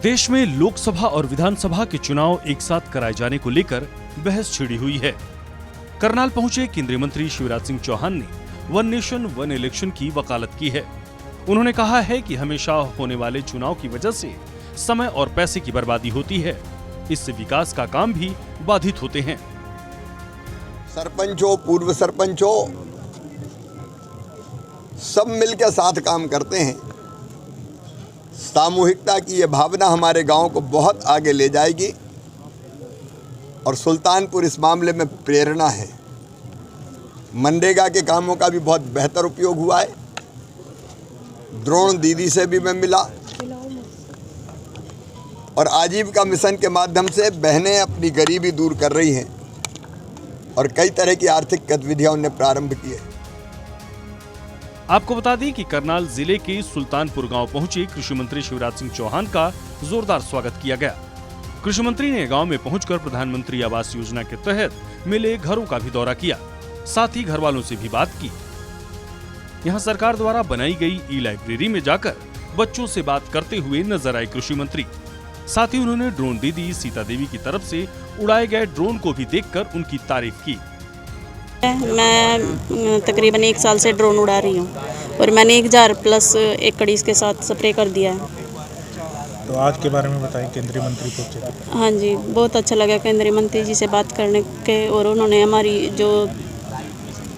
देश में लोकसभा और विधानसभा के चुनाव एक साथ कराए जाने को लेकर बहस छिड़ी हुई है। करनाल पहुंचे केंद्रीय मंत्री शिवराज सिंह चौहान ने वन नेशन वन इलेक्शन की वकालत की है। उन्होंने कहा है कि हमेशा होने वाले चुनाव की वजह से समय और पैसे की बर्बादी होती है, इससे विकास का काम भी बाधित होते हैं। सरपंच हो, पूर्व सरपंच हो, सब मिलकर साथ काम करते हैं। सामूहिकता की ये भावना हमारे गांव को बहुत आगे ले जाएगी और सुल्तानपुर इस मामले में प्रेरणा है। मनरेगा के कामों का भी बहुत बेहतर उपयोग हुआ है। ड्रोन दीदी से भी मैं मिला और आजीविका मिशन के माध्यम से बहनें अपनी गरीबी दूर कर रही हैं और कई तरह की आर्थिक गतिविधियां उन्हें प्रारंभ की है। आपको बता दें कि करनाल जिले के सुल्तानपुर गांव पहुंचे कृषि मंत्री शिवराज सिंह चौहान का जोरदार स्वागत किया गया। कृषि मंत्री ने गांव में पहुंचकर प्रधानमंत्री आवास योजना के तहत मिले घरों का भी दौरा किया, साथ ही घर वालों से भी बात की। यहां सरकार द्वारा बनाई गई ई-लाइब्रेरी में जाकर बच्चों से बात करते हुए नजर आए कृषि मंत्री। साथ ही उन्होंने ड्रोन दीदी सीता देवी की तरफ से उड़ाए गए ड्रोन को भी देखकर उनकी तारीफ की। मैं तकरीबन 1 साल से ड्रोन उड़ा रही हूँ और मैंने 1000+ एकड़ इसके साथ स्प्रे कर दिया है। तो आज के बारे में बताएं, केंद्रीय मंत्री पहुंचे। हाँ जी, बहुत अच्छा लगा केंद्रीय मंत्री जी से बात करने के, और उन्होंने हमारी जो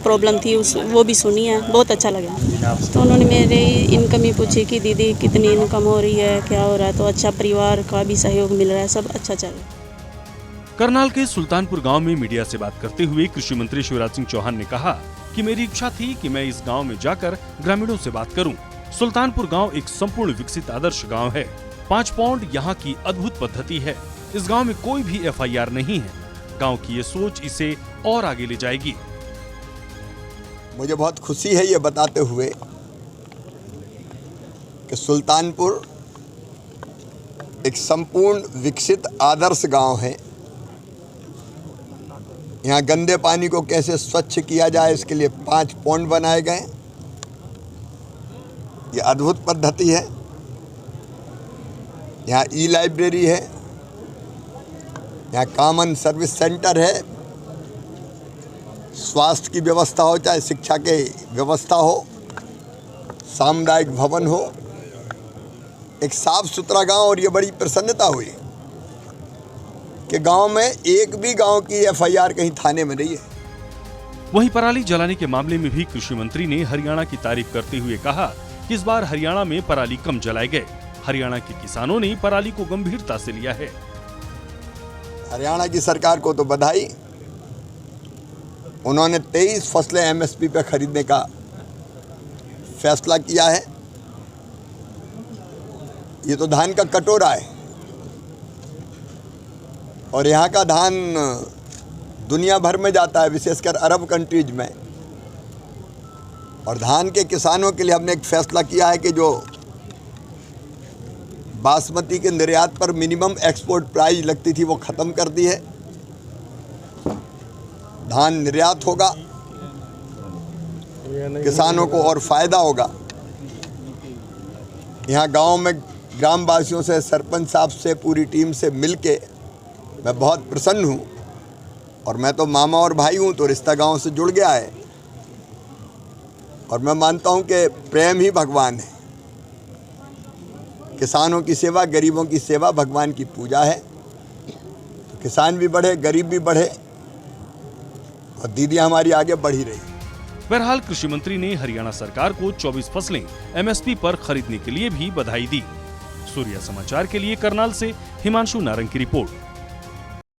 प्रॉब्लम थी वो भी सुनी है, बहुत अच्छा लगा। तो उन्होंने मेरे इनकम ही पूछी कि दीदी कितनी इनकम हो रही है, क्या हो रहा है, तो अच्छा परिवार का भी सहयोग मिल रहा है, सब अच्छा चल रहा है। करनाल के सुल्तानपुर गांव में मीडिया से बात करते हुए कृषि मंत्री शिवराज सिंह चौहान ने कहा कि मेरी इच्छा थी कि मैं इस गांव में जाकर ग्रामीणों से बात करूं। सुल्तानपुर गांव एक संपूर्ण विकसित आदर्श गांव है। 5 पौंड यहाँ की अद्भुत पद्धति है। इस गांव में कोई भी FIR नहीं है। गांव की ये सोच इसे और आगे ले जाएगी। मुझे बहुत खुशी है ये बताते हुए कि सुल्तानपुर एक संपूर्ण विकसित आदर्श गांव है। यहाँ गंदे पानी को कैसे स्वच्छ किया जाए, इसके लिए 5 पौंड बनाए गए। ये अद्भुत पद्धति है। यहाँ ई-लाइब्रेरी है, यहाँ कॉमन सर्विस सेंटर है, स्वास्थ्य की व्यवस्था हो, चाहे शिक्षा की व्यवस्था हो, सामुदायिक भवन हो, एक साफ सुथरा गांव। और ये बड़ी प्रसन्नता हुई कि गांव में एक भी गांव की FIR कहीं थाने में नहीं है। वहीं पराली जलाने के मामले में भी कृषि मंत्री ने हरियाणा की तारीफ करते हुए कहा कि इस बार हरियाणा में पराली कम जलाए गए। हरियाणा के किसानों ने पराली को गंभीरता से लिया है। हरियाणा की सरकार को तो बधाई। उन्होंने 23 फसलें MSP पे खरीदने का फैसला किया है। ये तो धान का कटोरा है और यहाँ का धान दुनिया भर में जाता है, विशेषकर अरब कंट्रीज में। और धान के किसानों के लिए हमने एक फैसला किया है कि जो बासमती के निर्यात पर मिनिमम एक्सपोर्ट प्राइस लगती थी वो ख़त्म कर दी है। धान निर्यात होगा, किसानों को और फायदा होगा। यहाँ गांव में ग्रामवासियों से, सरपंच साहब से, पूरी टीम से मिलके मैं बहुत प्रसन्न हूँ। और मैं तो मामा और भाई हूँ, तो रिश्ता गांव से जुड़ गया है। और मैं मानता हूँ कि प्रेम ही भगवान है। किसानों की सेवा, गरीबों की सेवा भगवान की पूजा है। तो किसान भी बढ़े, गरीब भी बढ़े और दीदी हमारी आगे बढ़ी रही। बहरहाल कृषि मंत्री ने हरियाणा सरकार को 24 फसलें MSP पर खरीदने के लिए भी बधाई दी। सूर्या समाचार के लिए करनाल से हिमांशु नारंग की रिपोर्ट।